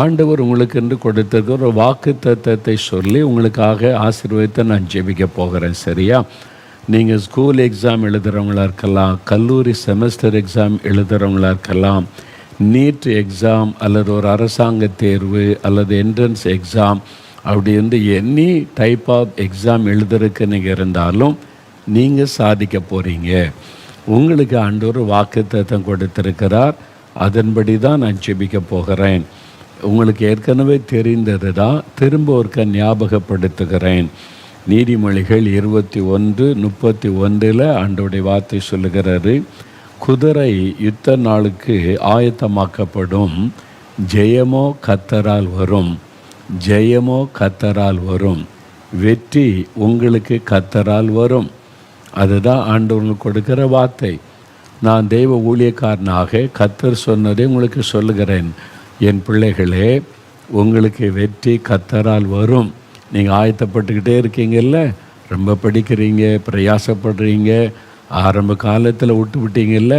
ஆண்டவர் உங்களுக்கு என்று கொடுத்திருக்க ஒரு வாக்கு தத்தத்தை சொல்லி உங்களுக்காக ஆசீர்வதித்து நான் ஜெபிக்க போகிறேன். சரியா? நீங்கள் ஸ்கூல் எக்ஸாம் எழுதுகிறவங்களா இருக்கலாம், கல்லூரி செமஸ்டர் எக்ஸாம் எழுதுகிறவங்களா இருக்கலாம், நீட் எக்ஸாம் அல்லது ஒரு அரசாங்க தேர்வு அல்லது என்ட்ரன்ஸ் எக்ஸாம், அப்படி வந்து எனி டைப் ஆஃப் எக்ஸாம் எழுதுறதுக்கு நீங்கள் இருந்தாலும் நீங்கள் சாதிக்க போகிறீங்க. உங்களுக்கு ஆண்டவர் வாக்குத்தத்தம் கொடுத்திருக்கிறார். அதன்படி தான் நான் ஜெபிக்க போகிறேன். உங்களுக்கு ஏற்கனவே தெரிந்தது தான், திரும்ப ஒருக்க ஞாபகப்படுத்துகிறேன். நீதிமொழிகள் 21:31 ஆண்டவருடைய வார்த்தை சொல்லுகிறாரு, குதிரை யுத்த நாளுக்கு ஆயத்தமாக்கப்படும், ஜெயமோ கர்த்தரால் வரும், ஜெயமோ கர்த்தரால் வரும், வெற்றி உங்களுக்கு கர்த்தரால் வரும். அதுதான் ஆண்டவர்களுக்கு கொடுக்கிற வார்த்தை. நான் தெய்வ ஊழியக்காரனாக கர்த்தர் சொன்னதை உங்களுக்கு சொல்லுகிறேன். என் பிள்ளைகளே, உங்களுக்கு வெற்றி கர்த்தரால் வரும். நீங்கள் ஆயத்தப்பட்டுக்கிட்டே இருக்கீங்கல்ல, ரொம்ப படிக்கிறீங்க, பிரயாசப்படுறீங்க, ஆரம்ப காலத்தில் விட்டீங்கல்ல,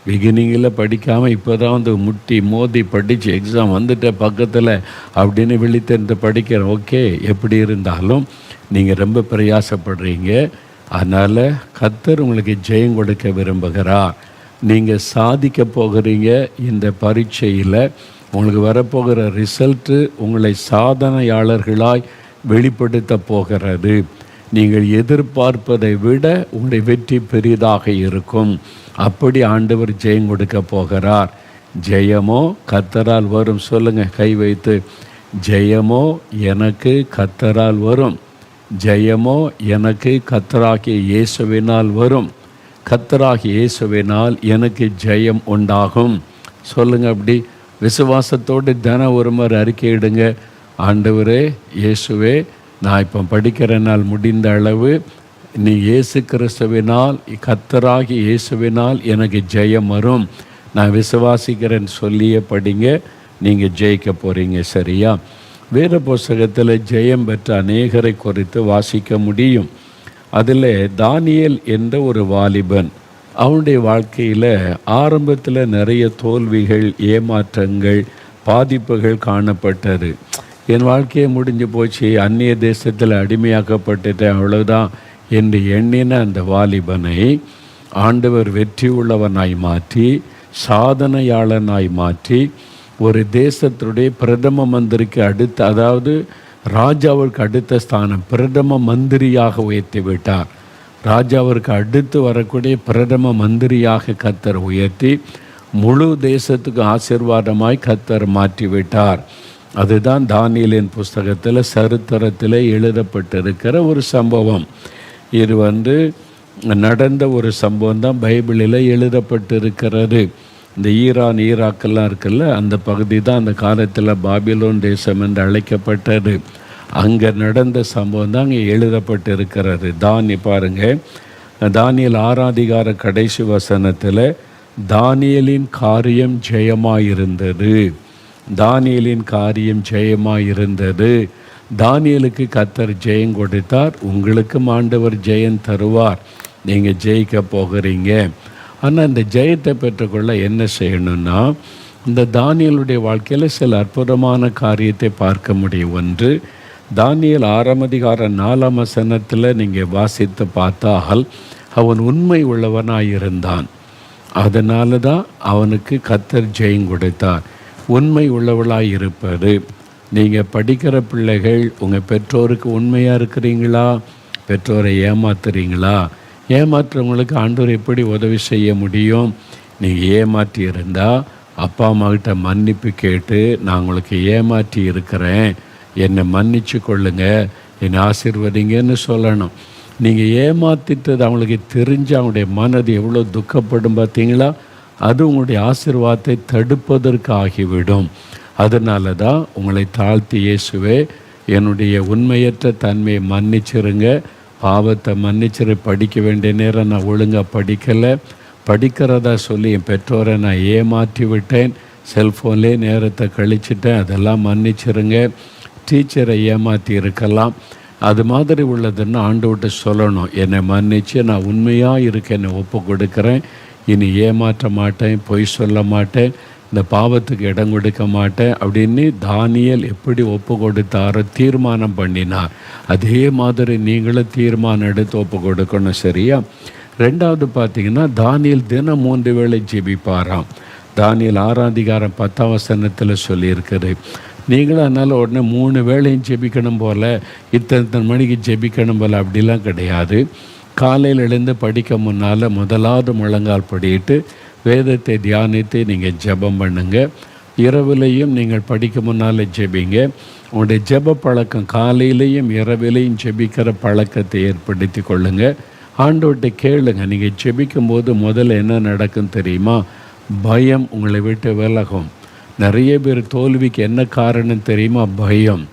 பிகினிங்கில் படிக்காமல் இப்போ தான் வந்து முட்டி மோதி படித்து எக்ஸாம் வந்துட்ட பக்கத்தில் அப்படின்னு விழித்தென்று படிக்கிறேன். ஓகே, எப்படி இருந்தாலும் நீங்கள் ரொம்ப பிரயாசப்படுறீங்க. அதனால் கர்த்தர் உங்களுக்கு ஜெயம் கொடுக்க விரும்புகிறார். நீங்கள் சாதிக்க போகிறீங்க. இந்த பரீட்சையில் உங்களுக்கு வரப்போகிற ரிசல்ட்டு உங்களை சாதனையாளர்களாய் வெளிப்படுத்த போகிறது. நீங்கள் எதிர்பார்ப்பதை விட உங்களுடைய வெற்றி பெரிதாக இருக்கும். அப்படி ஆண்டவர் ஜெயம் கொடுக்க போகிறார். ஜெயமோ கர்த்தரால் வரும். சொல்லுங்கள் கை வைத்து, ஜெயமோ எனக்கு கர்த்தரால் வரும், ஜெயமோ எனக்கு கர்த்தராகிய இயேசுவினால் வரும், கர்த்தராகிய இயேசுவினால் எனக்கு ஜெயம் உண்டாகும். சொல்லுங்கள் அப்படி விசுவாசத்தோடு தினம் ஒரு முறை அறிக்கையிடுங்க. ஆண்டவரே, இயேசுவே, நான் இப்போ படிக்கிற நாள் முடிந்த அளவு நீ இயேசு கிறிஸ்துவினால், கர்த்தராகி இயேசுவினால் எனக்கு ஜெயம் வரும், நான் விசுவாசிக்கிறேன்னு சொல்லியே படிங்க. நீங்கள் ஜெயிக்க போகிறீங்க. சரியா? வேத புஸ்தகத்தில் ஜெயம் பெற்ற அநேகரை குறித்து வாசிக்க முடியும். அதில் தானியேல் என்ற ஒரு வாலிபன், அவனுடைய வாழ்க்கையில் ஆரம்பத்தில் நிறைய தோல்விகள், ஏமாற்றங்கள், பாதிப்புகள் காணப்பட்டது. என் வாழ்க்கையை முடிஞ்சு போச்சு, அந்நிய தேசத்தில் அடிமையாக்கப்பட்டுட்டேன், அவ்வளோதான் என்று எண்ணின அந்த வாலிபனை ஆண்டவர் வெற்றி உள்ளவனாய் மாற்றி, சாதனையாளனாய் மாற்றி, ஒரு தேசத்துடைய பிரதம மந்திரிக்கு அடுத்த, அதாவது ராஜாவிற்கு அடுத்த ஸ்தானம், பிரதம மந்திரியாக உயர்த்தி விட்டார். ராஜாவிற்கு அடுத்து வரக்கூடிய பிரதம மந்திரியாக கர்த்தர் உயர்த்தி முழு தேசத்துக்கு ஆசீர்வாதமாய் கர்த்தர் மாற்றிவிட்டார். அதுதான் தானியேலின் புஸ்தகத்தில் சரித்திரத்தில் எழுதப்பட்டிருக்கிற ஒரு சம்பவம். இது நடந்த ஒரு சம்பவம் தான் பைபிளில் எழுதப்பட்டிருக்கிறது. இந்த ஈராக்கெல்லாம் இருக்குல்ல, அந்த பகுதி தான் அந்த காலத்தில் பாபிலோன் தேசம் என்று அழைக்கப்பட்டது. அங்கே நடந்த சம்பவம் தான் அங்கே எழுதப்பட்டிருக்கிறது. பாருங்கள், தானியேல் 6 கடைசி வசனத்தில் தானியேலின் காரியம் ஜெயமாயிருந்தது, தானியேலின் காரியம் ஜெயமாயிருந்தது. தானியேலுக்கு கர்த்தர் ஜெயம் கொடுத்தார். உங்களுக்கும் ஆண்டவர் ஜெயம் தருவார். நீங்கள் ஜெயிக்க போகிறீங்க. ஆனால் இந்த ஜெயத்தை பெற்றுக்கொள்ள என்ன செய்யணும்னா, இந்த தானியேலுடைய வாழ்க்கையில் சில அற்புதமான காரியத்தை பார்க்க முடியும். ஒன்று, தானியேல் 6 வசனத்தில் நீங்கள் வாசித்து பார்த்தால், அவன் உண்மை உள்ளவனாயிருந்தான். அதனால தான் அவனுக்கு கர்த்தர் ஜெயம் கொடுத்தார். உண்மை உள்ளவளாய் இருப்பது. நீங்கள் படிக்கிற பிள்ளைகள் உங்கள் பெற்றோருக்கு உண்மையாக இருக்கிறீங்களா? பெற்றோரை ஏமாத்துறீங்களா? ஏமாற்றுறவங்களுக்கு ஆண்டவர் எப்படி உதவி செய்ய முடியும்? நீங்கள் ஏமாற்றி இருந்தால் அப்பா அம்மாக்கிட்ட மன்னிப்பு கேட்டு, நான் உங்களுக்கு ஏமாற்றி இருக்கிறேன், என்னை மன்னிச்சு கொள்ளுங்க, என்னை ஆசீர்வதிங்கன்னு சொல்லணும். நீங்கள் ஏமாற்றிட்டது அவங்களுக்கு தெரிஞ்சு அவங்களுடைய மனது எவ்வளோ துக்கப்படும் பார்த்தீங்களா? அது உங்களுடைய ஆசீர்வாதத்தை தடுப்பதற்கு ஆகிவிடும். அதனால தான் உங்களை தாழ்த்தி, இயேசுவே, என்னுடைய உண்மையற்ற தன்மையை மன்னிச்சிருங்க, பாவத்தை மன்னிச்சிரு, படிக்க வேண்டிய நேரம் நான் ஒழுங்காக படிக்கலை, படிக்கிறதா சொல்லி என் பெற்றோரை நான் ஏமாற்றி விட்டேன், செல்ஃபோன்லேயே நேரத்தை கழிச்சிட்டேன், அதெல்லாம் மன்னிச்சிருங்க. டீச்சரை ஏமாற்றி இருக்கலாம். அது மாதிரி உள்ளதுன்னு ஆண்டவர்கிட்ட சொல்லணும். என்னை மன்னித்து நான் உண்மையாக இருக்க என்னை ஒப்பு கொடுக்குறேன், இனி ஏமாற்ற மாட்டேன், பொய் சொல்ல மாட்டேன், இந்த பாவத்துக்கு இடம் கொடுக்க மாட்டேன் அப்படின்னு தானியேல் எப்படி ஒப்பு கொடுத்தாரோ, தீர்மானம் பண்ணினார். அதே மாதிரி நீங்களும் தீர்மானம் எடுத்து ஒப்பு கொடுக்கணும். சரியா? ரெண்டாவது பார்த்தீங்கன்னா, தானியேல் தினம் 3 வேளை ஜெபிப்பாராம். தானியேல் 6:10 சொல்லியிருக்குது. நீங்களும் அதனால் உடனே 3 வேளையும் ஜெபிக்கணும் போல், இத்தனை மணிக்கு ஜெபிக்கணும் போல் அப்படிலாம் கிடையாது. காலையில் எழுந்து படிக்க முன்னால் முதலாவது முழங்கால் படிட்டு வேதத்தை தியானித்து நீங்கள் ஜெபம் பண்ணுங்க. இரவிலையும் நீங்கள் படிக்க முன்னால் ஜெபிங்க. உங்களுடைய ஜெப பழக்கம் காலையிலையும் இரவிலையும் ஜெபிக்கிற பழக்கத்தை ஏற்படுத்தி கொள்ளுங்க. ஆண்டவர்கிட்ட கேளுங்க. நீங்கள் ஜெபிக்கும்போது முதல்ல என்ன நடக்கும் தெரியுமா? பயம் உங்களை விட்டு விலகும். நிறைய பேர் தோல்விக்கு என்ன காரணம் தெரியுமா? பயம்.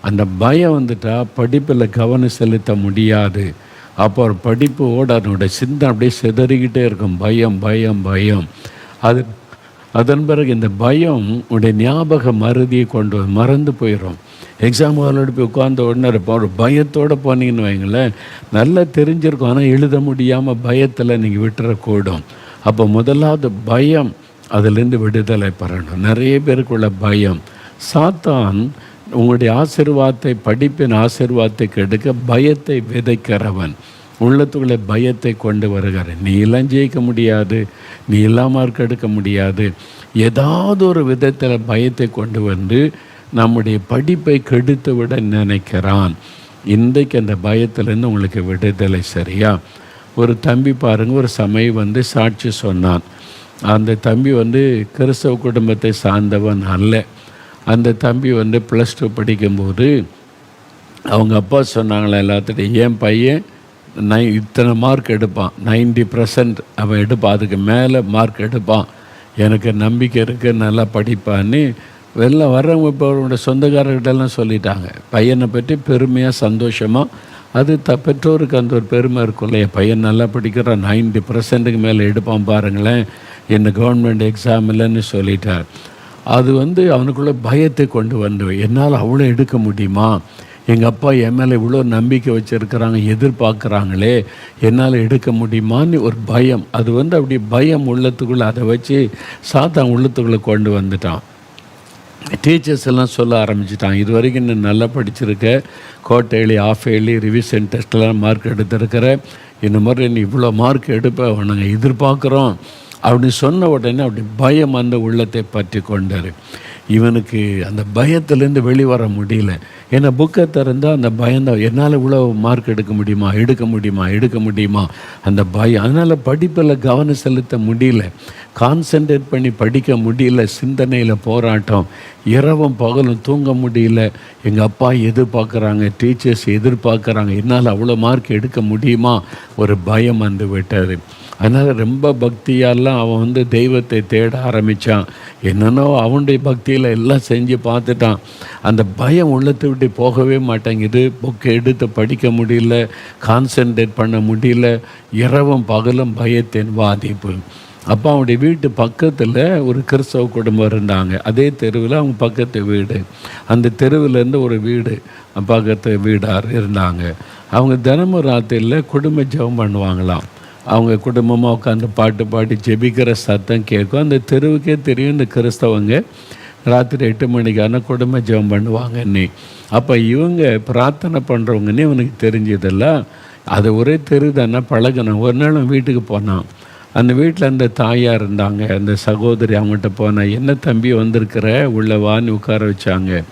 அந்த பயம் வந்துட்டால் படிப்பில் கவனம் செலுத்த முடியாது. அப்போ ஒரு படிப்போடு அதனுடைய சிந்தனை அப்படியே சிதறிக்கிட்டே இருக்கும். பயம் பயம் பயம். அதன் பிறகு இந்த பயம் உடைய ஞாபக மருதியை கொண்டு மறந்து போயிடும். எக்ஸாம் ஹாலோடு போய் உட்கார்ந்த உடனே இருப்போம். ஒரு பயத்தோடு போனீங்கன்னு வைங்களேன், நல்லா தெரிஞ்சிருக்கும். ஆனால் எழுத முடியாமல் பயத்தில் நீங்கள் விட்டுறக்கூடும். அப்போ முதலாவது பயம், அதிலிருந்து விடுதலை பெறணும். நிறைய பேருக்குள்ள பயம். சாத்தான் உங்களுடைய ஆசீர்வாதத்தை, படிப்பின் ஆசீர்வாதத்தை கெடுக்க பயத்தை விதைக்கிறவன். உள்ளத்துக்குள்ளே பயத்தை கொண்டு வருகிறான். நீ எல்லாம் ஜெயிக்க முடியாது, நீ எல்லாம் மார்க் எடுக்க முடியாது, ஏதாவது ஒரு விதத்தில் பயத்தை கொண்டு வந்து நம்முடைய படிப்பை கெடுத்து விட நினைக்கிறான். இன்றைக்கு அந்த பயத்திலேருந்து உங்களுக்கு விடுதலை. சரியா? ஒரு தம்பி பாருங்கள், ஒரு சமயம் சாட்சி சொன்னான். அந்த தம்பி கிறிஸ்தவ குடும்பத்தை சார்ந்தவன் அல்ல. அந்த தம்பி +2 படிக்கும்போது அவங்க அப்பா சொன்னாங்களே எல்லாத்துட்டையும், என் பையன் இத்தனை மார்க் எடுப்பான், 90% அவன் எடுப்பான், அதுக்கு மேலே மார்க் எடுப்பான், எனக்கு நம்பிக்கை இருக்குது, நல்லா படிப்பான்னு வெளில வர்றவங்க இப்போ அவருடைய சொந்தக்காரர்கிட்டலாம் சொல்லிட்டாங்க. பையனை பற்றி பெருமையாக சந்தோஷமாக. அது பெற்றோருக்கு அந்த ஒரு பெருமை இருக்கும்ல, என் பையன் நல்லா படிக்கிறான், 90%க்கு மேலே எடுப்பான் பாருங்களேன், என்ன கவர்மெண்ட் எக்ஸாம் இல்லைன்னு சொல்லிட்டார். அது அவனுக்குள்ளே பயத்தை கொண்டு என்னால் அவ்வளோ எடுக்க முடியுமா, எங்கள் அப்பா என் மேலே இவ்வளோ நம்பிக்கை வச்சுருக்கிறாங்க, எதிர்பார்க்குறாங்களே, என்னால் எடுக்க முடியுமான்னு ஒரு பயம். அது அப்படி பயம் உள்ளத்துக்குள்ளே, அதை வச்சு சாத்தான் உள்ளத்துக்குள்ளே கொண்டு வந்துட்டான். டீச்சர்ஸ் எல்லாம் சொல்ல ஆரம்பிச்சிட்டான், இது வரைக்கும் நீ நல்லா படிச்சிருக்க, கோட்டை ஏழி, ஆஃப் ஏழி, ரிவிஷன் டெஸ்ட்லாம் மார்க் எடுத்திருக்கிற, இந்த மாதிரி நீ இவ்வளோ மார்க் எடுப்ப நாங்கள் எதிர்பார்க்குறோம் அப்படின்னு சொன்ன உடனே அப்படி பயம் அந்த உள்ளத்தை பற்றி கொண்டார். இவனுக்கு அந்த பயத்திலேருந்து வெளிவர முடியல. ஏன்னா புக்கை திறந்தால் அந்த பயந்தான், என்னால் இவ்வளோ மார்க் எடுக்க முடியுமா, எடுக்க முடியுமா அந்த பயம். அதனால் படிப்பில் கவனம் செலுத்த முடியல, கான்சன்ட்ரேட் பண்ணி படிக்க முடியல, சிந்தனையில் போராட்டம், இரவும் பகலும் தூங்க முடியல. எங்கள் அப்பா எதிர்பார்க்குறாங்க, டீச்சர்ஸ் எதிர்பார்க்குறாங்க, என்னால் அவ்வளோ மார்க் எடுக்க முடியுமா, ஒரு பயம் விட்டார். அதனால் ரொம்ப பக்தியாலாம் அவன் தெய்வத்தை தேட ஆரம்பித்தான். என்னென்னோ அவனுடைய பக்தியில் எல்லாம் செஞ்சு பார்த்துட்டான். அந்த பயம் உள்ளத்தை விட்டு போகவே மாட்டேங்குது. புக்கை எடுத்து படிக்க முடியல, கான்சன்ட்ரேட் பண்ண முடியல, இரவும் பகலும் பயத்தின் பாதிப்பு. அப்போ அவனுடைய வீட்டு பக்கத்தில் ஒரு கிறிஸ்தவ குடும்பம் இருந்தாங்க. அதே தெருவில் அவங்க பக்கத்து வீடு, அந்த தெருவிலேருந்து ஒரு வீடு பக்கத்து வீடார் இருந்தாங்க. அவங்க தினமும் ராத்திரியில் குடும்ப ஜெபம் பண்ணுவாங்களாம். அவங்க குடும்பமாக உட்காந்து பாட்டு பாடி ஜெபிக்கிற சத்தம் கேட்கும். அந்த தெருவுக்கே தெரியும் இந்த கிறிஸ்தவங்க ராத்திரி 8 மணிக்கான குடும்ப ஜெபம் பண்ணுவாங்கன்னு. அப்போ இவங்க பிரார்த்தனை பண்ணுறவங்கன்னு இவனுக்கு தெரிஞ்சதில்ல. அது ஒரே தெரு தானே, பழகினான். ஒரு நாள் வீட்டுக்கு போனான். அந்த வீட்டில் அந்த தாயார் இருந்தாங்க, அந்த சகோதரி. அவங்ககிட்ட போனேன், என்ன தம்பி வந்திருக்கிற, உள்ள வான்னு உட்கார வச்சாங்க.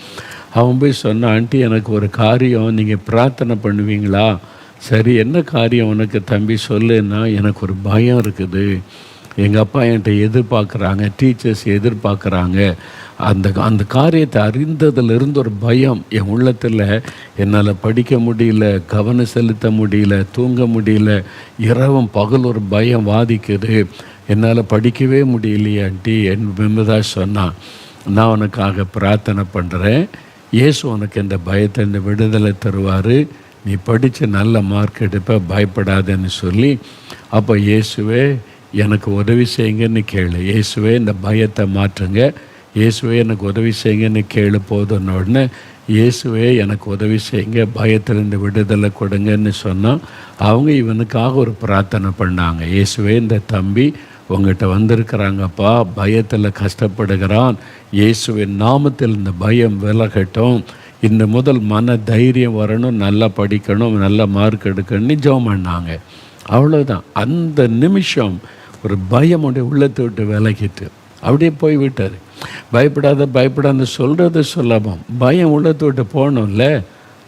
அவன் போய் சொன்னான், ஆண்டி எனக்கு ஒரு காரியம், நீங்கள் பிரார்த்தனை பண்ணுவீங்களா? சரி, என்ன காரியம் உனக்கு தம்பி சொல்லுன்னா, எனக்கு ஒரு பயம் இருக்குது, எங்கள் அப்பா என்கிட்ட எதிர்பார்க்குறாங்க, டீச்சர்ஸ் எதிர்பார்க்குறாங்க, அந்த காரியத்தை அறிந்ததிலிருந்து ஒரு பயம் என் உள்ளத்தில், என்னால் படிக்க முடியல, கவனம் செலுத்த முடியல, தூங்க முடியல, இரவும் பகல் ஒரு பயம் வாதிக்குது, என்னால் படிக்கவே முடியலையே ஆண்டி என்பதாக சொன்னான். நான் உனக்காக பிரார்த்தனை பண்ணுறேன், இயேசு உனக்கு இந்த பயத்தை, இந்த விடுதலை தருவார், நீ படித்து நல்ல மார்க் எடுப்ப, பயப்படாதன்னு சொல்லி. அப்போ இயேசுவே எனக்கு உதவி செய்யுங்கன்னு கேளு, இயேசுவே இந்த பயத்தை மாற்றுங்க, இயேசுவே எனக்கு உதவி செய்யுங்கன்னு கேளு போதுன்னு உடனே, இயேசுவே எனக்கு உதவி செய்யுங்க, பயத்திலிருந்து விடுதலை கொடுங்கன்னு சொன்னால் அவங்க இவனுக்காக ஒரு பிரார்த்தனை பண்ணாங்க. இயேசுவே இந்த தம்பி உங்கள்கிட்ட வந்திருக்கிறாங்கப்பா, பயத்தில் கஷ்டப்படுகிறான், இயேசுவின் நாமத்தில் இந்த பயம் விலகட்டும், இந்த முதல் மன தைரியம் வரணும், நல்லா படிக்கணும், நல்ல மார்க் எடுக்கணும்னு ஜெபம் பண்ணாங்க. அவ்வளோதான். அந்த நிமிஷம் ஒரு பயம் உடைய உள்ளத்தை விட்டு விலகிட்டு அப்படியே போய்விட்டார். பயப்படாத பயப்படாத சொல்கிறது சுலபம், பயம் உள்ளத்தை விட்டு போகணும்ல,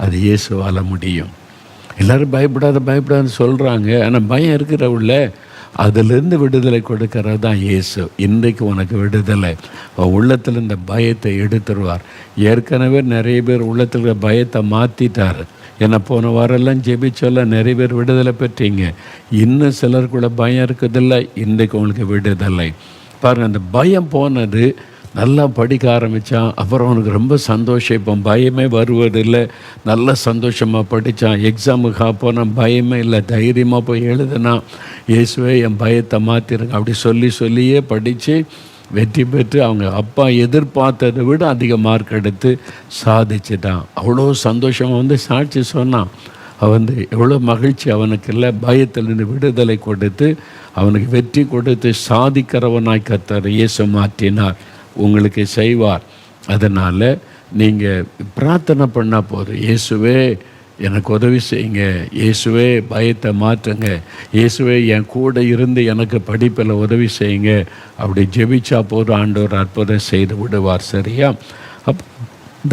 அது இயேசுவால் முடியும். எல்லோரும் பயப்படாத பயப்படாதுன்னு சொல்கிறாங்க, ஆனால் பயம் இருக்கிற உள்ள அதிலிருந்து விடுதலை கொடுக்கறது தான் இயேசு. இன்றைக்கு உனக்கு விடுதலை, உள்ளத்தில் இந்த பயத்தை எடுத்துருவார். ஏற்கனவே நிறைய பேர் உள்ளத்தில் இருக்கிற பயத்தை மாற்றிட்டார். ஏன்னா போன வாரெல்லாம் ஜெபிச்சொல்ல நிறைய பேர் விடுதலை பெற்றீங்க. இன்னும் சிலருக்குள்ள பயம் இருக்குதில்லை, இன்றைக்கு உங்களுக்கு விடுதலை. பாருங்கள், அந்த பயம் போனது. நல்லா படிக்க ஆரம்பித்தான், அப்புறம் அவனுக்கு ரொம்ப சந்தோஷம், இப்போ பயமே வருவதில்லை, நல்ல சந்தோஷமாக படித்தான். எக்ஸாமுக்காக போனால் பயமே இல்லை, தைரியமாக போய் எழுதுனான். இயேசுவே என் பயத்தை மாற்றிருங்க அப்படி சொல்லியே படித்து வெற்றி பெற்று அவங்க அப்பா எதிர்பார்த்ததை விட அதிக மார்க் எடுத்து சாதிச்சிட்டான். அவ்வளோ சந்தோஷமாக சாட்சி சொன்னான். அவன் எவ்வளோ மகிழ்ச்சி அவனுக்கு இல்லை, பயத்திலிருந்து விடுதலை கொடுத்து அவனுக்கு வெற்றி கொடுத்து சாதிக்கிறவனாய் கர்த்தர் இயேசு மாற்றினார். உங்களுக்கு செய்வார். அதனால் நீங்கள் பிரார்த்தனை பண்ணால் போதும், இயேசுவே எனக்கு உதவி செய்யுங்க, இயேசுவே பயத்தை மாற்றுங்க, இயேசுவே என் கூட இருந்து எனக்கு படிப்பில் உதவி செய்யுங்க. அப்படி ஜெபிச்சா போதும், ஆண்டவர் அற்புதம் செய்து விடுவார். சரியா?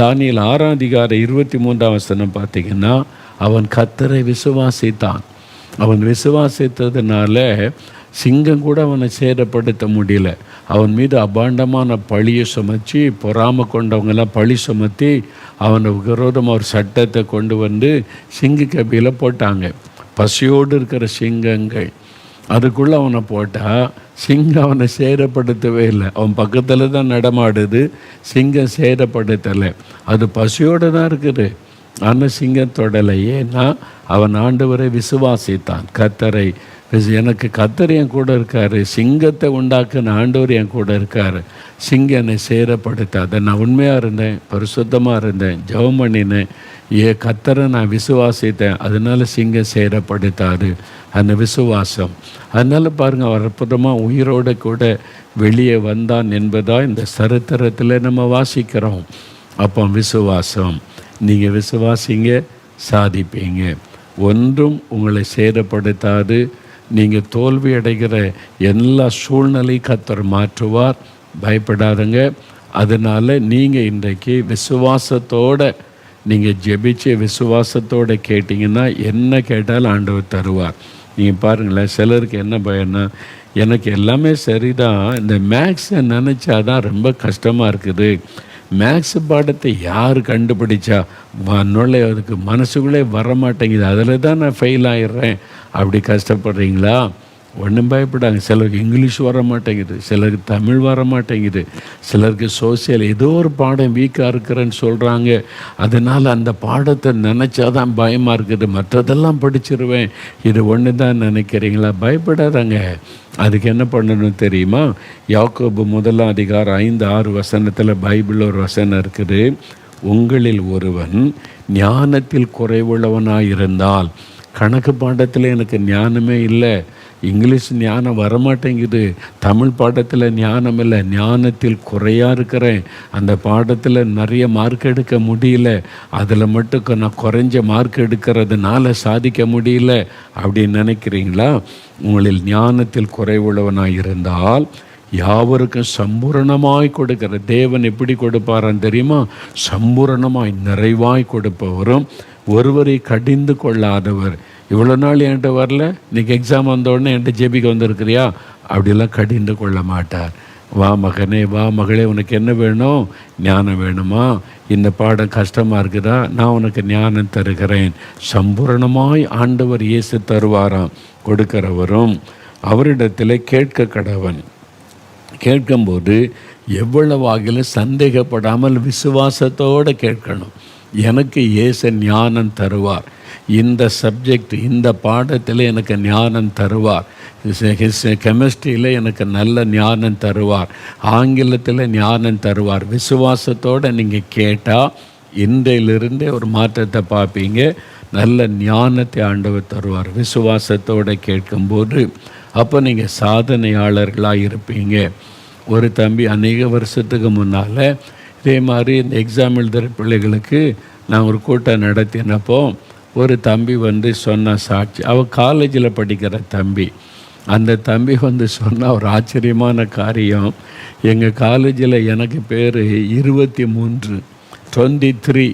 தானியேல் 6:23 பார்த்திங்கன்னா, அவன் கர்த்தரை விசுவாசித்தான். அவன் விசுவாசித்ததுனால சிங்கம் கூட அவனை சேதப்படுத்த முடியல. அவன் மீது அபாண்டமான பழியை சுமத்தி, பொறாமை கொண்டவங்கெல்லாம் பழி சுமத்தி அவனுக்கு விரோதமாக ஒரு சட்டத்தை கொண்டு வந்து சிங்க கபியில் போட்டாங்க. பசியோடு இருக்கிற சிங்கங்கள் அதுக்குள்ளே அவனை போட்டால் சிங்கம் அவனை சேதப்படுத்தவே இல்லை. அவன் பக்கத்தில் தான் நடமாடுது, சிங்கம் சேதப்படுத்தலை. அது பசியோடு தான் இருக்குது, ஆனால் சிங்கம் தொடலை. ஏன்னா அவன் ஆண்டவரை விசுவாசித்தான். கர்த்தரை, எனக்கு கர்த்தர் என் கூட இருக்கார், சிங்கத்தை உண்டாக்குன ஆண்டவர் என் கூட இருக்கார், சிங்கம் என்னை சேரப்படுத்தாத. நான் உண்மையாக இருந்தேன், பரிசுத்தமாக இருந்தேன், ஜெபம் பண்ணினேன், கர்த்தரை நான் விசுவாசித்தேன், அதனால சிங்கம் சேரப்படுத்தாது. அந்த விசுவாசம். அதனால் பாருங்கள், அவர் அற்புதமாக உயிரோடு கூட வெளியே வந்தான் என்பதாக இந்த சரித்திரத்தில் நம்ம வாசிக்கிறோம். அப்போ விசுவாசம், நீங்கள் விசுவாசிங்க, சாதிப்பீங்க. ஒன்றும் உங்களை சேதப்படுத்தாது. நீங்கள் தோல்வி அடைகிற எல்லா சூழ்நிலையும் கர்த்தர் மாற்றுவார். பயப்படாதங்க. அதனால் நீங்கள் இன்றைக்கு விசுவாசத்தோடு நீங்கள் ஜெபிச்சு விசுவாசத்தோடு கேட்டிங்கன்னா என்ன கேட்டாலும் ஆண்டவர் தருவார். நீங்கள் பாருங்களேன், சிலருக்கு என்ன பயம்னா, எனக்கு எல்லாமே சரிதான், இந்த மேக்ஸை நினச்சா தான் ரொம்ப கஷ்டமாக இருக்குது, மேக்ஸ் பாடத்தை யார் கண்டுபிடிச்சா அதுக்கு மனசுக்குள்ளே வரமாட்டேங்குது, அதில் தான் நான் ஃபெயில் ஆகிடுறேன், அப்படி கஷ்டப்படுறீங்களா? ஒன்றும் பயப்படாங்க. சிலருக்கு இங்கிலீஷ் வர மாட்டேங்குது, சிலருக்கு தமிழ் வர மாட்டேங்குது, சிலருக்கு சோசியல் ஏதோ ஒரு பாடம் வீக்காக இருக்கிறேன்னு சொல்கிறாங்க. அதனால் அந்த பாடத்தை நினச்சா தான் பயமாக இருக்குது, மற்றதெல்லாம் படிச்சிருவேன், இது ஒன்று தான் நினைக்கிறீங்களா? பயப்படாதாங்க. அதுக்கு என்ன பண்ணணும் தெரியுமா? யாக்கோபு 1:5-6 பைபிளில் ஒரு வசனம் இருக்குது. உங்களில் ஒருவன் ஞானத்தில் குறைவுள்ளவனாக இருந்தால், கணக்கு பாடத்தில் எனக்கு ஞானமே இல்லை, இங்கிலீஷ் ஞானம் வரமாட்டேங்குது, தமிழ் பாடத்தில் ஞானம் இல்லை, ஞானத்தில் குறையாக இருக்கிறேன், அந்த பாடத்தில் நிறைய மார்க் எடுக்க முடியல, அதில் மட்டும் நான் குறைஞ்ச மார்க் எடுக்கிறதுனால சாதிக்க முடியல அப்படின்னு நினைக்கிறீங்களா? உங்களில் ஞானத்தில் குறைவுள்ளவனாக இருந்தால் யாவருக்கும் சம்பூரணமாய் கொடுக்கிற தேவன் எப்படி கொடுப்பாரான்னு தெரியுமா? சம்பூரணமாய் நிறைவாய் கொடுப்பவரும் ஒருவரை கடிந்து கொள்ளாதவர். இவ்வளோ நாள் என்கிட்ட வரல, இன்றைக்கி எக்ஸாம் வந்தோடனே என்கிட்ட ஜெபிக்க வந்திருக்கிறியா? அப்படிலாம் கடிந்து கொள்ள மாட்டார். வா மகனே, வா மகளே, உனக்கு என்ன வேணும்? ஞானம் வேணுமா? இந்த பாடம் கஷ்டமாக இருக்குதா? நான் உனக்கு ஞானம் தருகிறேன். சம்பூரணமாய் ஆண்டவர் இயேசு தருவாராம். கொடுக்கிறவரும் அவரிடத்தில் கேட்க கடவன். கேட்கும்போது எவ்வளவு ஆகிலும் சந்தேகப்படாமல் விசுவாசத்தோடு கேட்கணும். எனக்கு இயேசு ஞானம் தருவார், இந்த சப்ஜெக்ட் இந்த பாடத்தில் எனக்கு ஞானம் தருவார், கெமிஸ்ட்ரியில் எனக்கு நல்ல ஞானம் தருவார், ஆங்கிலத்தில் ஞானம் தருவார். விசுவாசத்தோடு நீங்கள் கேட்டால் இன்றையிலிருந்தே ஒரு மாற்றத்தை பார்ப்பீங்க. நல்ல ஞானத்தை ஆண்டவர் தருவார். விசுவாசத்தோடு கேட்கும்போது அப்போ நீங்கள் சாதனையாளர்களாக இருப்பீங்க. ஒரு தம்பி அநேக வருஷத்துக்கு முன்னால் இதே மாதிரி இந்த எக்ஸாம் எழுதுகிற பிள்ளைகளுக்கு நான் ஒரு கூட்டம் நடத்தினப்போ ஒரு தம்பி சொன்ன சாட்சி. அவள் காலேஜில் படிக்கிற தம்பி. அந்த தம்பி சொன்ன ஒரு ஆச்சரியமான காரியம். எங்கள் காலேஜில் எனக்கு பேர் 23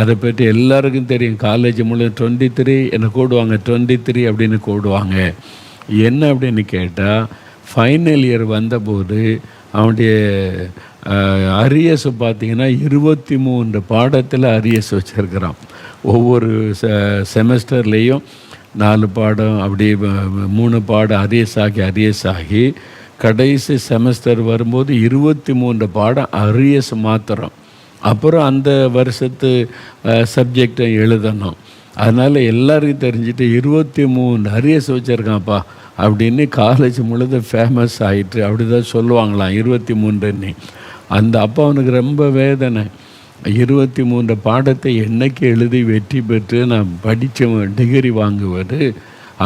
அதை பற்றி எல்லாருக்கும் தெரியும். காலேஜ் முழுவதும் 23 என்னை கூடுவாங்க, 23 அப்படின்னு கூடுவாங்க. என்ன அப்படின்னு கேட்டால், ஃபைனல் இயர் வந்தபோது அவனுடைய அரியஸ் பார்த்திங்கன்னா 23 பாடத்தில் அரியஸ் வச்சுருக்கிறான். ஒவ்வொரு செமஸ்டர்லேயும் 4 பாடம் அப்படி 3 பாடம் அரியஸ் ஆகி கடைசி செமஸ்டர் வரும்போது 23 பாடம் அரியஸ் மாத்திரம். அப்புறம் அந்த வருஷத்து சப்ஜெக்டை எழுதணும். அதனால் எல்லாருக்கும் தெரிஞ்சுட்டு 23 அரியஸ் வச்சுருக்கான்ப்பா அப்படின்னு காலேஜ் முழுதும் ஃபேமஸ் ஆகிட்டு அப்படி தான் சொல்லுவாங்களாம் 23ன்னு. அந்த அப்பா அவனுக்கு ரொம்ப வேதனை. 23 பாடத்தை என்னைக்கு எழுதி வெற்றி பெற்று நான் படித்த டிகிரி வாங்குவது,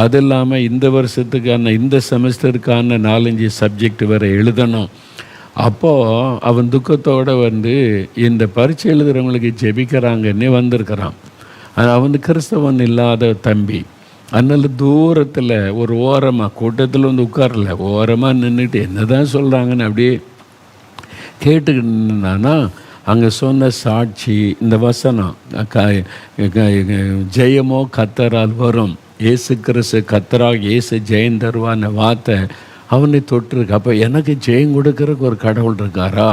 அது இல்லாமல் இந்த வருஷத்துக்கான இந்த செமஸ்டருக்கான 4-5 சப்ஜெக்ட் வேறு எழுதணும். அப்போது அவன் துக்கத்தோடு இந்த பரீட்சை எழுதுகிறவங்களுக்கு ஜெபிக்கிறாங்கன்னே வந்திருக்கிறான். அவன் கிறிஸ்தவன் இல்லாத தம்பி. அதனால் தூரத்தில் ஒரு ஓரமாக கூட்டத்தில் உட்காரல, ஓரமாக நின்றுட்டு என்ன தான் சொல்கிறாங்கன்னு அப்படியே கேட்டுக்கிட்டு அங்கே சொன்ன சாட்சி இந்த வசனம், ஜெயமோ கர்த்தரால் வரும், இயேசு கிறிஸ்து கர்த்தராக இயேசு ஜெயம் தருவான்னு வார்த்தை அவனை தொட்டிருக்கு. அப்போ எனக்கு ஜெயம் கொடுக்கறதுக்கு ஒரு கடவுள் இருக்காரா,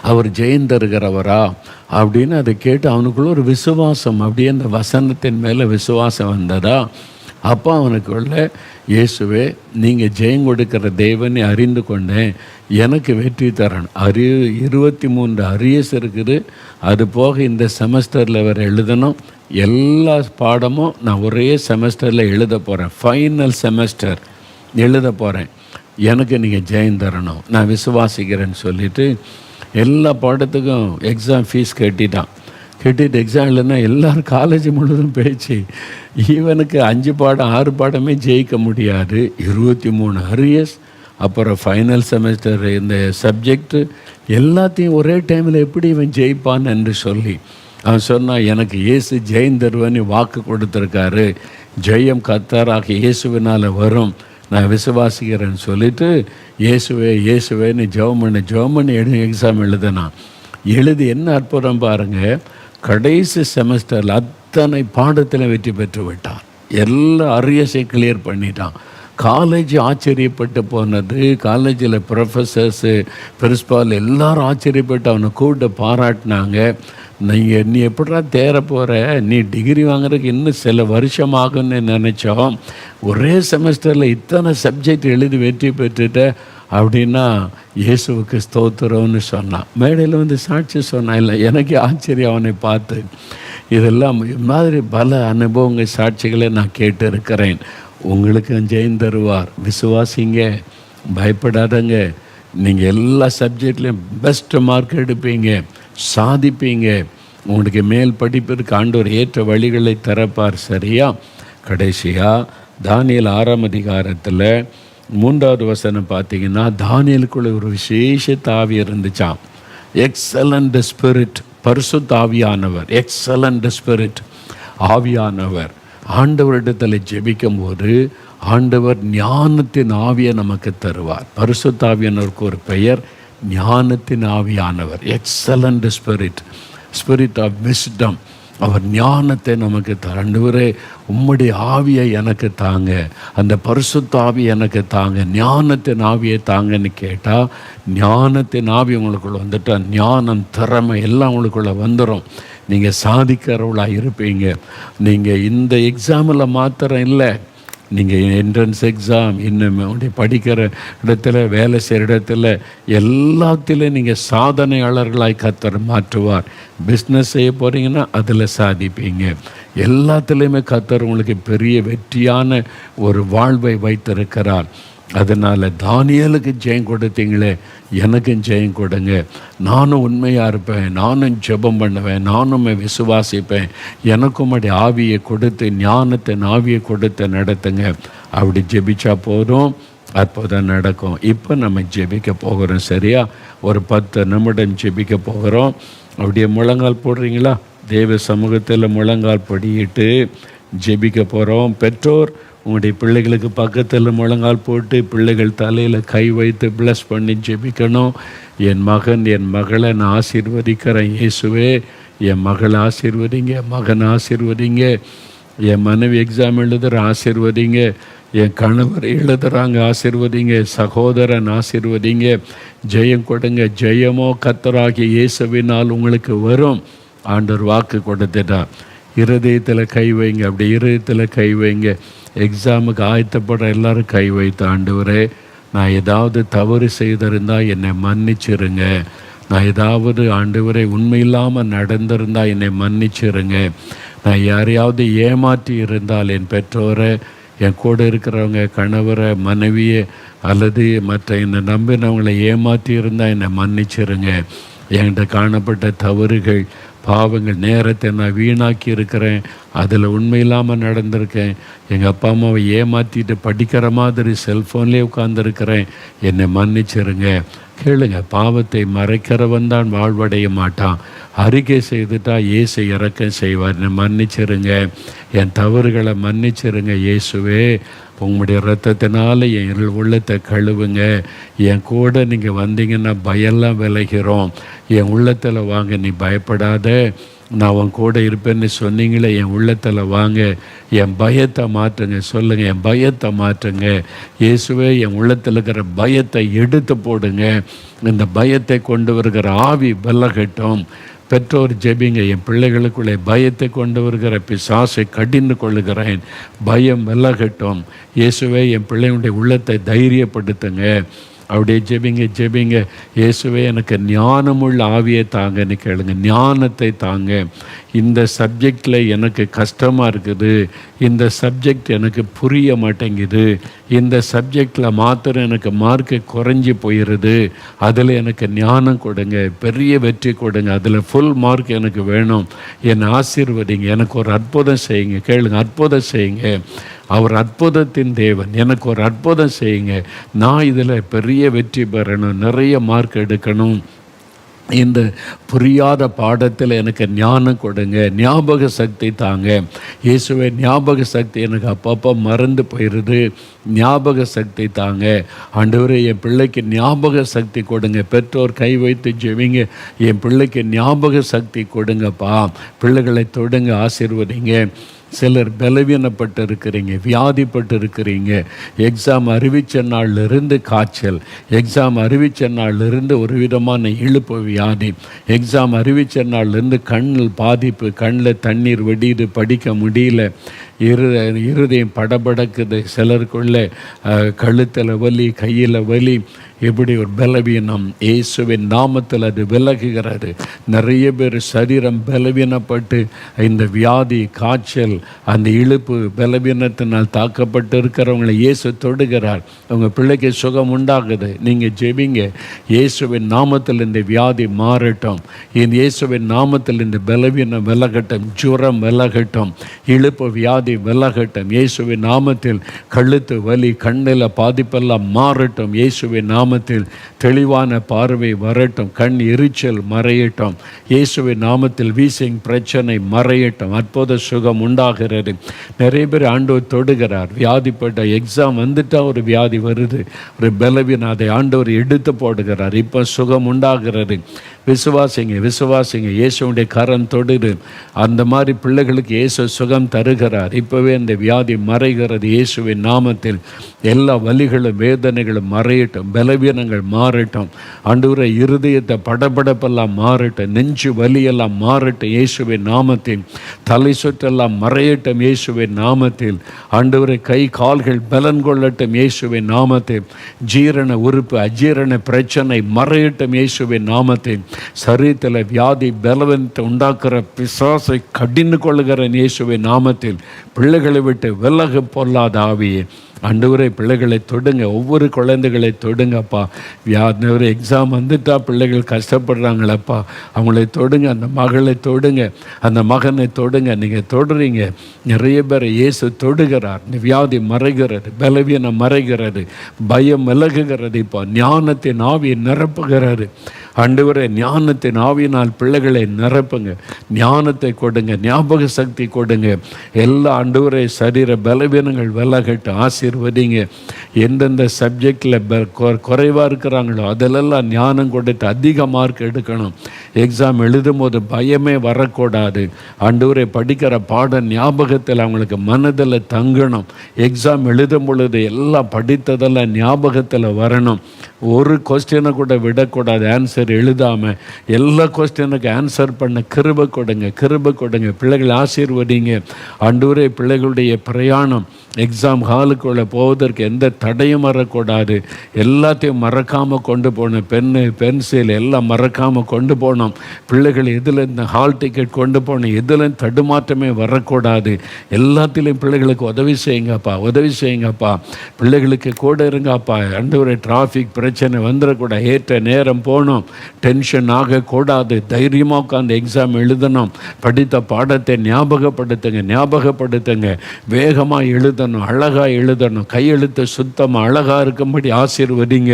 அவர் ஜெயம் தருகிறவரா அப்படின்னு அதை கேட்டு அவனுக்குள்ள ஒரு விசுவாசம், அப்படியே அந்த வசனத்தின் மேலே விசுவாசம் வந்ததா. அப்போ அவனுக்குள்ள இயேசுவே நீங்கள் ஜெயம் கொடுக்கிற தேவனை அறிந்து கொண்டேன், எனக்கு வெற்றி தரணும். 23 அரியஸ் இருக்குது, அது போக இந்த செமஸ்டரில் வேறு எழுதணும். எல்லா பாடமும் நான் ஒரே செமஸ்டரில் எழுத போகிறேன், ஃபைனல் செமஸ்டர் எழுத போகிறேன், எனக்கு நீங்கள் ஜெயம் தரணும், நான் விசுவாசிக்கிறேன்னு சொல்லிவிட்டு எல்லா பாடத்துக்கும் எக்ஸாம் ஃபீஸ் கட்டிட்டு எக்ஸாம் இல்லைன்னா எல்லோரும் காலேஜ் முழுவதும் பேச்சு. ஈவனுக்கு 5 பாடம் 6 பாடமே ஜெயிக்க முடியாது. 23 அரியஸ், அப்புறம் ஃபைனல் செமஸ்டர் இந்த சப்ஜெக்டு எல்லாத்தையும் ஒரே டைமில் எப்படி இவன் ஜெயிப்பான் என்று சொல்லி அவன் சொன்னான், எனக்கு இயேசு ஜெயம் தருவன்னு வாக்கு கொடுத்துருக்காரு, ஜெயம் கர்த்தராக இயேசுவினால் வரும், நான் விசுவாசிக்கிறேன்னு சொல்லிவிட்டு இயேசுவேன்னு ஜெபம் பண்ணி எக்ஸாம் எழுதினான். எழுதி என்ன அற்புதம் பாருங்கள், கடைசி செமஸ்டரில் அத்தனை பாடத்தில் வெற்றி பெற்று விட்டான், எல்லா அரியஸை கிளியர் பண்ணிட்டான். காலேஜ் ஆச்சரியப்பட்டு போனது. காலேஜில் ப்ரொஃபஸர்ஸு பிரின்ஸ்பால் எல்லோரும் ஆச்சரியப்பட்டு அவனை கூப்பிட்டு பாராட்டினாங்க. நீ எப்படா தேர போகிற, நீ டிகிரி வாங்குறதுக்கு இன்னும் சில வருஷம் ஆகும்னு நினச்சோம், ஒரே செமஸ்டரில் இத்தனை சப்ஜெக்ட் எழுதி வெற்றி பெற்றுட்ட அப்படின்னா இயேசுவுக்கு ஸ்தோத்திரம்னு சொன்னான். மேடையில் சாட்சி சொன்னான். இல்லை எனக்கு ஆச்சரியம் அவனை பார்த்து. இதெல்லாம் மாதிரி பல அனுபவங்கள் சாட்சிகளை நான் கேட்டு இருக்கிறேன். உங்களுக்கு ஜெயம் தருவார், விசுவாசிங்க, பயப்படாதங்க. நீங்கள் எல்லா சப்ஜெக்ட்லேயும் பெஸ்ட் மார்க் எடுப்பீங்க, சாதிப்பீங்க, உங்களுக்கு மேல் படிப்பிற்கு ஆண்டவர் ஏற்ற வழிகளை திறப்பார். சரியா? கடைசியாக தானியேல் 6ஆம் அதிகாரத்தில் 3வது வசனம் பார்த்தீங்கன்னா, தானியேலுக்குள்ள ஒரு விசேஷ தாவி இருந்துச்சாம். எக்ஸலண்ட் ஸ்பிரிட், பரிசுத்த ஆவியானவர், எக்ஸலண்ட் ஸ்பிரிட், ஆவியானவர். ஆண்டவரிடத்தில் ஜெபிக்கும் போது ஆண்டவர் ஞானத்தின் ஆவியை நமக்கு தருவார். பரிசுத்த ஆவியானவருக்கு ஒரு பெயர் ஞானத்தின் ஆவியானவர், excellent spirit, spirit of wisdom. அவர் ஞானத்தை நமக்கு ஆண்டவரே உம்முடைய ஆவியை எனக்கு தாங்க, அந்த பரிசுத்த ஆவி எனக்கு தாங்க, ஞானத்தின் ஆவியை தாங்கன்னு கேட்டால் ஞானத்தின் ஆவி உங்களுக்குள்ள வந்துட்டால் ஞானம் திறமை எல்லாம் உங்களுக்குள்ள வந்துடும். நீங்கள் சாதிக்கிறவளாக இருப்பீங்க. நீங்கள் இந்த எக்ஸாமில் மாத்திரம் இல்லை, நீங்கள் என்ட்ரன்ஸ் எக்ஸாம், இன்னும் படிக்கிற இடத்துல, வேலை செய்கிற இடத்துல, எல்லாத்திலையும் நீங்கள் சாதனையாளர்களாய் கர்த்தர் மாற்றுவார். பிஸ்னஸ் செய்ய போகிறீங்கன்னா அதில் சாதிப்பீங்க. எல்லாத்துலேயுமே கர்த்தர் உங்களுக்கு பெரிய வெற்றியான ஒரு வாழ்வை வைத்திருக்கிறார். அதனால் தானியேலுக்கு ஜெயம் கொடுத்தீங்களே, எனக்கும் ஜெயம் கொடுங்க. நானும் உண்மையாக இருப்பேன், நானும் ஜெபம் பண்ணுவேன், நானும் விசுவாசிப்பேன். எனக்கும் அப்படி ஆவியை கொடுத்து, ஞானத்தின் ஆவியை கொடுத்து நடத்துங்க. அப்படி ஜெபிச்சா போதும், அற்புதம் நடக்கும். இப்போ நம்ம ஜெபிக்க போகிறோம். சரியா? ஒரு 10 நிமிடம் ஜெபிக்க போகிறோம். அப்படியே முழங்கால் போடுறீங்களா? தேவ சமூகத்தில் முழங்கால் படியிட்டு ஜெபிக்க போகிறோம். பெற்றோர் உங்களுடைய பிள்ளைகளுக்கு பக்கத்தில் முழங்கால் போட்டு பிள்ளைகள் தலையில் கை வைத்து ப்ளஸ் பண்ணி ஜெபிக்கணும். என் மகன் என் மகளை நான் ஆசீர்வதிக்கிறேன் இயேசுவே. என் மகளை ஆசீர்வதிங்க, மகன் ஆசீர்வதிங்க. என் மனைவி எக்ஸாம் எழுதுகிற ஆசீர்வதிங்க. என் கணவர் எழுதுகிறாங்க ஆசீர்வதிங்க. சகோதரன் ஆசீர்வதிங்க. ஜெயம் கொடுங்க. ஜெயமோ கர்த்தராகிய இயேசுவினால் உங்களுக்கு வரும். ஆண்டவர் வாக்கு கொடுத்துட்டார். இருதயத்தில் கை வைங்க. அப்படி இருதயத்தில் கை வைங்க. எக்ஸாமுக்கு ஆயத்தப்படுற எல்லாரும் கை வைத்து, ஆண்டவரே நான் ஏதாவது தவறு செய்திருந்தால் என்னை மன்னிச்சிருங்க. நான் ஏதாவது ஆண்டவரே உண்மையில்லாமல் நடந்திருந்தால் என்னை மன்னிச்சிருங்க. நான் யாரையாவது ஏமாற்றி இருந்தால் என் பெற்றோரை, என் கூட இருக்கிறவங்க கணவரை, மனைவியை அல்லது மற்ற என்னை நம்பினவங்களை ஏமாற்றி இருந்தால் என்னை மன்னிச்சிருங்க. என்கிட்ட காணப்பட்ட தவறுகள், பாவங்கள், நேரத்தை நான் வீணாக்கி இருக்கிறேன், அதில் உண்மையில்லாமல் நடந்திருக்கேன். எங்கள் அப்பா அம்மாவை ஏமாற்றிட்டு படிக்கிற மாதிரி செல்ஃபோன்லேயே உட்கார்ந்துருக்கிறேன், என்னை மன்னிச்சிருங்க. கேளுங்க, பாவத்தை மறைக்கிறவன் தான் வாழ்வடைய மாட்டான். அறிக்கை செய்துட்டா இயேசு இறக்கம் செய்வார். என்னை மன்னிச்சிருங்க, என் தவறுகளை மன்னிச்சிருங்க இயேசுவே. உங்களுடைய இரத்தத்தினால என் உள்ளத்தை கழுவுங்க. என் கூட நீங்கள் வந்தீங்கன்னா பயம்லாம் விலகிறோம். என் உள்ளத்தில் வாங்க, நீ பயப்படாத, நான் உன் கூட இருப்பேன்னு சொன்னீங்களே, என் உள்ளத்தில் வாங்க, என் பயத்தை மாற்றுங்க. சொல்லுங்கள், என் பயத்தை மாற்றுங்க இயேசுவே. என் உள்ளத்தில் இருக்கிற பயத்தை எடுத்து போடுங்க. இந்த பயத்தை கொண்டு வருகிற ஆவி விலகட்டும். பெற்றோர் ஜெபிங்க, என் பிள்ளைகளுக்குள்ளே பயத்தை கொண்டு வருகிற பிசாசை கடிந்து கொள்ளுகிறேன். பயம் விலகட்டும் இயேசுவே. என் பிள்ளைகளுடைய உள்ளத்தை தைரியப்படுத்துங்க. அப்படியே ஜெபிங்க. இயேசுவே எனக்கு ஞானமுள்ள ஆவியை தாங்கன்னு கேளுங்க. ஞானத்தை தாங்க. இந்த சப்ஜெக்டில் எனக்கு கஷ்டமாக இருக்குது, இந்த சப்ஜெக்ட் எனக்கு புரிய மாட்டேங்குது, இந்த சப்ஜெக்டில் மாத்திரம் எனக்கு மார்க்கு குறைஞ்சி போயிடுது, அதில் எனக்கு ஞானம் கொடுங்க, பெரிய வெற்றி கொடுங்க, அதில் ஃபுல் மார்க் எனக்கு வேணும், என்னை ஆசீர்வதிங்க, எனக்கு ஒரு அற்புதம் செய்யுங்க. கேளுங்க, அற்புதம் செய்யுங்க. அவர் அற்புதத்தின் தேவன். எனக்கு ஒரு அற்புதம் செய்யுங்க. நான் இதில் பெரிய வெற்றி பெறணும், நிறைய மார்க் எடுக்கணும். இந்த புரியாத பாடத்தில் எனக்கு ஞானம் கொடுங்க. ஞாபக சக்தி தாங்க இயேசுவே. ஞாபக சக்தி எனக்கு அப்பப்போ மறந்து போயிடுது. ஞாபக சக்தி தாங்க ஆண்டவரே. என் பிள்ளைக்கு ஞாபக சக்தி கொடுங்க. பெற்றோர் கை வைத்து ஜெபிங்க, என் பிள்ளைக்கு ஞாபக சக்தி கொடுங்கப்பா. பிள்ளைகளை தொடுங்க, ஆசீர்வதிங்க. சிலர் பலவீனப்பட்டு இருக்கிறீங்க, வியாதிப்பட்டு இருக்கிறீங்க. எக்ஸாம் அறிவித்த நாளிலிருந்து காய்ச்சல், எக்ஸாம் அறிவித்த நாளிலிருந்து ஒரு விதமான இழுப்பு வியாதி, எக்ஸாம் அறிவித்த நாளிலிருந்து கண்ணில் பாதிப்பு, கண்ணில் தண்ணீர் வெடியுது, படிக்க முடியல, இருதயம் படபடக்குது, சிலருக்குள்ளே கழுத்தில் வலி, கையில் வலி, இப்படி ஒரு பலவீனம் இயேசுவின் நாமத்தில் அது விலகுகிறது. நிறைய பேர் சரீரம் பலவீனப்பட்டு இந்த வியாதி, காய்ச்சல், அந்த இழுப்பு, பலவீனத்தினால் தாக்கப்பட்டு இருக்கிறவங்களை இயேசு தொடுகிறார். உங்கள் பிள்ளைக்கு சுகம் உண்டாகுது. நீங்கள் ஜெபிங்க, இயேசுவின் நாமத்தில் இந்த வியாதி மாறட்டும், இந்த இயேசுவின் நாமத்தில் இந்த பலவீனம் விலகட்டும், ஜுரம் விலகட்டும், இழுப்பு வியாதி விலகட்டும் இயேசுவின் நாமத்தில். கழுத்து வலி, கண்ணில் பாதிப்பெல்லாம் மாறட்டும் இயேசுவின் நாமத்தில். தெளிவான பார்வை வரட்டும், கண் எரிச்சல் மறையட்டும் இயேசுவின் நாமத்தில். வீசிங் பிரச்சனை மறையட்டும், அற்புத சுகம் உண்டாகிறது. நிறைய பேர் ஆண்டவர் தொடுகிறார். வியாதிப்பட்ட எக்ஸாம் வந்துட்டால் ஒரு வியாதி வருது, ஒரு பலவீனம், அதை ஆண்டவர் எடுத்து போடுகிறார். இப்போ சுகம் உண்டாகிறது. விசுவாசிங்க. இயேசுடைய கரம் தொடுது. அந்த மாதிரி பிள்ளைகளுக்கு இயேசு சுகம் தருகிறார். இப்போவே அந்த வியாதி மறைகிறது இயேசுவின் நாமத்தில். எல்லா வலிகளும் வேதனைகளும் மறையட்டும், பலவீனங்கள் மாறட்டும் ஆண்டவரே. இருதயத்தை படபடப்பெல்லாம் மாறட்டும், நெஞ்சு வலியெல்லாம் மாறட்டும் இயேசுவின் நாமத்தில். தலை சுற்றெல்லாம் மறையட்டும் இயேசுவின் நாமத்தில். ஆண்டவரே, கை கால்கள் பலன் கொள்ளட்டும் இயேசுவின் நாமத்தில். ஜீரண உறுப்பு, அஜீரண பிரச்சனை மறையட்டும் இயேசுவின் நாமத்தில். சரீரத்தில் வியாதி, பலவீனத்தை உண்டாக்குற பிசாசை கடிந்து கொள்ளுகிற இயேசுவின் நாமத்தில். பிள்ளைகளை விட்டு விலக பொல்லாத ஆவியே, ஆண்டவரே பிள்ளைகளை தொடுங்க, ஒவ்வொரு குழந்தைகளை தொடுங்கப்பா. யார் எக்ஸாம் வந்துட்டா பிள்ளைகள் கஷ்டப்படுறாங்களப்பா, அவங்களை தொடுங்க. அந்த மகளை தொடுங்க, அந்த மகனை தொடுங்க. நீங்கள் தொடுறீங்க, நிறைய பேரை இயேசு தொடுகிறார். வியாதி மறைகிறது, பலவீனம் மறைகிறது, பயம் விலகுகிறது. இப்போ ஞானத்தின் ஆவியை நிரப்புகிறாரு. ஆண்டவரே ஞானத்தின் ஆவியினால் பிள்ளைகளை நிரப்புங்க, ஞானத்தை கொடுங்க, ஞாபக சக்தி கொடுங்க. எல்லா ஆண்டவரே சரீர பலவீனங்கள் விலகட்டும், ஆசீர்வதிங்க. எந்தெந்த சப்ஜெக்டில் குறைவாக இருக்கிறாங்களோ அதிலெல்லாம் ஞானம் கொடுத்து அதிக மார்க் எடுக்கணும். எக்ஸாம் எழுதும் போது பயமே வரக்கூடாது. ஆண்டவரே படிக்கிற பாடம் ஞாபகத்தில் அவங்களுக்கு மனதில் தங்கணும். எக்ஸாம் எழுதும் பொழுது எல்லாம் படித்ததெல்லாம் ஞாபகத்தில் வரணும். ஒரு கொஸ்டினை கூட விடக்கூடாது, ஆன்சர் எழுதாமல் எல்லா கொஸ்டினுக்கு ஆன்சர் பண்ண கிருபை கொடுங்க, கிருபை கொடுங்க. பிள்ளைகள் ஆசீர்வதிங்க. ஆண்டவரே பிள்ளைகளுடைய பிரயாணம் எக்ஸாம் ஹாலுக்குள்ளே போவதற்கு எந்த தடையும் வரக்கூடாது. எல்லாத்தையும் மறக்காமல் கொண்டு போகணும். பென்னு பென்சில் எல்லாம் மறக்காமல் கொண்டு போகணும். பிள்ளைகள் எதில் இந்த ஹால் டிக்கெட் கொண்டு போகணும், எதில் தடுமாற்றமே வரக்கூடாது. எல்லாத்திலையும் பிள்ளைகளுக்கு உதவி செய்யுங்கப்பா, உதவி செய்யுங்கப்பா. பிள்ளைகளுக்கு கூட இருங்கப்பா. ஆண்டவரே டிராஃபிக் பிரச்சனை வந்துடக்கூடாது, ஏற்ற நேரம் போகணும், டென்ஷன் ஆகக்கூடாது. தைரியமாக உட்காந்து எக்ஸாம் எழுதணும். படித்த பாடத்தை ஞாபகப்படுத்துங்க, ஞாபகப்படுத்துங்க. வேகமாக எழுதணும், அழகாக எழுதணும். கையெழுத்து சுத்தமாக அழகாக இருக்கும்படி ஆசீர்வதிங்க.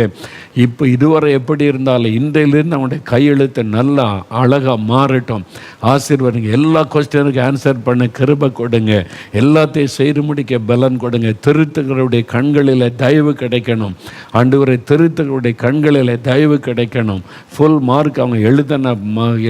இப்போ இதுவரை எப்படி இருந்தாலும் இன்றையிலிருந்து அவனுடைய கையெழுத்து நல்லா அழகாக மாறட்டும். ஆசீர்வதிங்க. எல்லா கொஸ்டினுக்கு ஆன்சர் பண்ண கிருபை கொடுங்க. எல்லாத்தையும் செய்து முடிக்க பலன் கொடுங்க. திருத்துகளுடைய கண்களில் தயவு கிடைக்கணும். ஆண்டவரை திருத்துகளுடைய கண்களில் தயவு கிடைக்கணும். ஃபுல் மார்க் அவங்க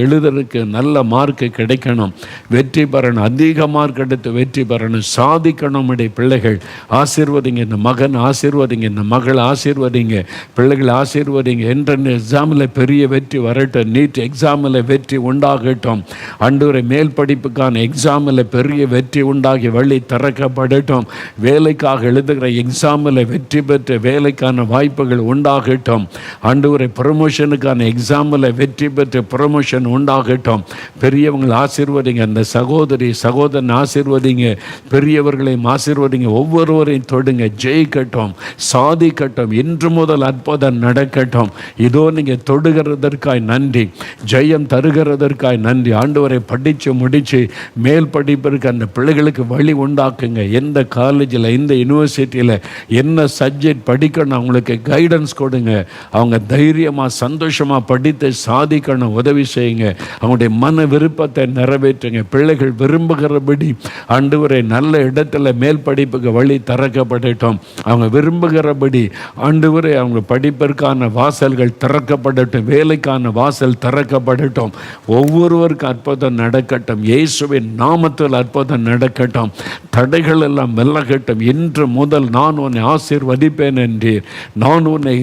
எழுதுறதுக்கு நல்ல மார்க்கு கிடைக்கணும். வெற்றி பெறணும், அதிக மார்க் எடுத்து வெற்றி பெறணும், சாதிக்கணும். பிள்ளைகள் ஆசீர்வதிங்க. இந்த மகன் ஆசீர்வதிங்க, இந்த மகள் ஆசீர்வதிங்க. பிள்ளைகள் ஆசீர்வதிங்க. என்ட்ரன்ஸ் எக்ஸாமில் பெரிய வெற்றி வரட்டும். நீட் எக்ஸாமில் வெற்றி உண்டாகட்டும். ஆண்டவரே மேல் படிப்புக்கான எக்ஸாமில் பெரிய வெற்றி உண்டாகி வழி திறக்கப்படட்டும். வேலைக்காக எழுதுகிற எக்ஸாமில் வெற்றி பெற்று வேலைக்கான வாய்ப்புகள் உண்டாகட்டும். ஆண்டவரே ப்ரமோஷனுக்கான எக்ஸாமில் வெற்றி பெற்று ப்ரமோஷன் உண்டாகட்டும். பெரியவங்களை ஆசீர்வதிங்க. அந்த சகோதரன் ஆசீர்வதிங்க. பெரியவர்களையும் ஆசீர்வதிங்க. ஒவ்வொருவரையும் தொடுங்க. ஜெயிக்கட்டும், சாதிக்கட்டும். இன்று முதல் அற்புதம் நடக்கட்டும். இதோ நீங்கள் தொடுகிறதற்காய் நன்றி, ஜெயம் தருகிறதற்காய் நன்றி. ஆண்டவரை படித்து முடித்து மேல் படிப்பிற்கு அந்த பிள்ளைகளுக்கு வழி உண்டாக்குங்க. எந்த காலேஜில், எந்த யூனிவர்சிட்டியில் என்ன சப்ஜெக்ட் படிக்கணும் அவங்களுக்கு கைடன்ஸ் கொடுங்க. அவங்க தைரியமாக சந்தோஷமாக படித்து சாதிக்கணும், உதவி செய்யுங்க. அவங்களுடைய மன விருப்பத்தை நிறைவேற்றுங்க. பிள்ளைகள் விரும்புகிறபடி ஆண்டவரை நல்ல இடத்துல மேல் படிப்புக்கு வழி திறக்கப்படட்டும். அவங்க விரும்புகிறபடி ஆண்டவரே அவங்க படிப்பிற்கான வாசல்கள் திறக்கப்படட்டும். வேலைக்கான வாசல் திறக்கப்படட்டும். ஒவ்வொருவருக்கும் அற்புதம் நடக்கட்டும். இயேசுவின் நாமத்தில் அற்புதம் நடக்கட்டும். தடைகள் எல்லாம் விலகட்டும். இன்று முதல் நான் உன்னை ஆசீர்வதிப்பேன் என்றீர். நான் உன்னை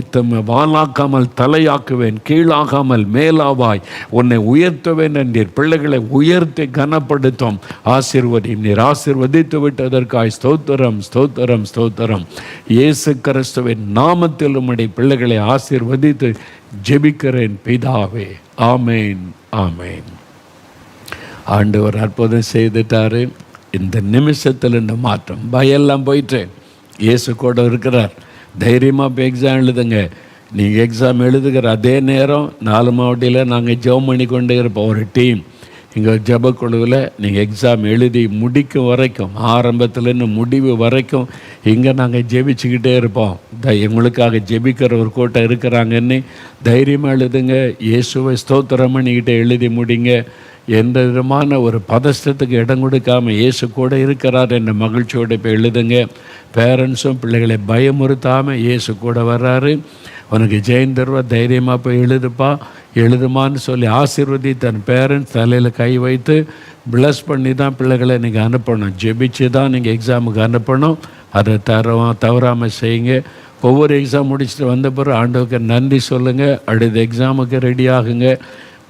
வாளாக்காமல் தலையாக்குவேன், கீழாகாமல் மேலாவாய் உன்னை உயர்த்துவேன் என்றீர். பிள்ளைகளை உயர்த்தி கனப்படுத்தும். ஆசீர்வதி நீர். ஆசீர்வதித்து விட்டதற்காய் ஸ்தோத்திரம், ஸ்தோத்திரம், ஸ்தோத்திரம். இயேசு கிறிஸ்துவின் நாமத்தில் உம்முடைய பிள்ளைகளை ஆசீர்வதித்து ஜெபிக்கிறேன் பிதாவே. ஆமேன், ஆமேன். ஆண்டவர் அற்புதம் செய்துட்டாரு. இந்த நிமிஷத்தில் இந்த மாற்றம், பயெல்லாம் போயிட்டு இயேசு கூட இருக்கிறார். தைரியமாக இப்போ எக்ஸாம் எழுதுங்க. நீங்கள் எக்ஸாம் எழுதுகிற அதே நேரம் 4 மாவட்டத்தில் நாங்கள் ஜெபம் பண்ணி கொண்டே இருப்போம். ஒரு டீம் எங்கள் ஜெபக்குழுவில் நீங்கள் எக்ஸாம் எழுதி முடிக்கும் வரைக்கும், ஆரம்பத்துலேருந்து முடிவு வரைக்கும் இங்கே நாங்கள் ஜெபிச்சுக்கிட்டே இருப்போம். எங்களுக்காக ஜெபிக்கிற ஒரு கூட்டம் இருக்கிறாங்கன்னு தைரியமாக எழுதுங்க. இயேசுவை ஸ்தோத்திரம் பண்ணிக்கிட்டே எழுதி முடிங்க. எந்த விதமான ஒரு பதஷ்டத்துக்கு இடம் கொடுக்காமல் இயேசு கூட இருக்கிறார் என்ற மகிழ்ச்சியோடு போய் எழுதுங்க. பேரண்ட்ஸும் பிள்ளைகளை பயமுறுத்தாமல் இயேசு கூட வர்றாரு, உனக்கு ஜெயம் தருவா, தைரியமாக போய் எழுதுப்பா, எழுதுமான்னு சொல்லி ஆசீர்வதி தன் பேரண்ட்ஸ் தலையில் கை வைத்து ப்ளஸ் பண்ணி தான் பிள்ளைகளை நீங்கள் அனுப்பணும். ஜெபிச்சு தான் நீங்கள் எக்ஸாமுக்கு அனுப்பணும். அதை தவறாமல் செய்யுங்க. ஒவ்வொரு எக்ஸாம் முடிச்சுட்டு வந்த பிறகு ஆண்டவருக்கு நன்றி சொல்லுங்கள். அடுத்த எக்ஸாமுக்கு ரெடி ஆகுங்க.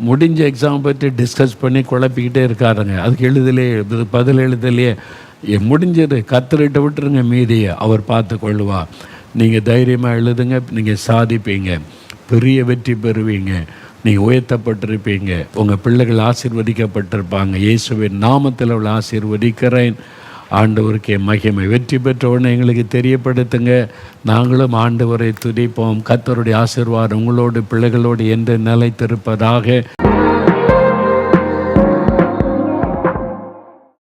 முடிஞ்ச எக்ஸாம் பற்றி டிஸ்கஸ் பண்ணி குழப்பிக்கிட்டே இருக்காருங்க. அதுக்கு பதில் எழுதலையே முடிஞ்சது கத்தரிட்ட விட்டுருங்க, மீதியை அவர் பார்த்து கொள்ளுவார். நீங்கள் தைரியமாக எழுதுங்க. நீங்கள் சாதிப்பீங்க, பெரிய வெற்றி பெறுவீங்க, நீங்கள் உயர்த்தப்பட்டிருப்பீங்க. உங்கள் பிள்ளைகள் ஆசீர்வதிக்கப்பட்டிருப்பாங்க. இயேசுவின் நாமத்தில் அவளை ஆசீர்வதிக்கிறேன். ஆண்டவருக்கே மகிமை. வெற்றி பெற்றவுடனே எங்களுக்கு தெரியப்படுத்துங்க. நாங்களும் ஆண்டவரை துதிப்போம். கர்த்தருடைய ஆசீர்வாதம் உங்களோடு பிள்ளைகளோடு என்று நிலைத்திருப்பதாக.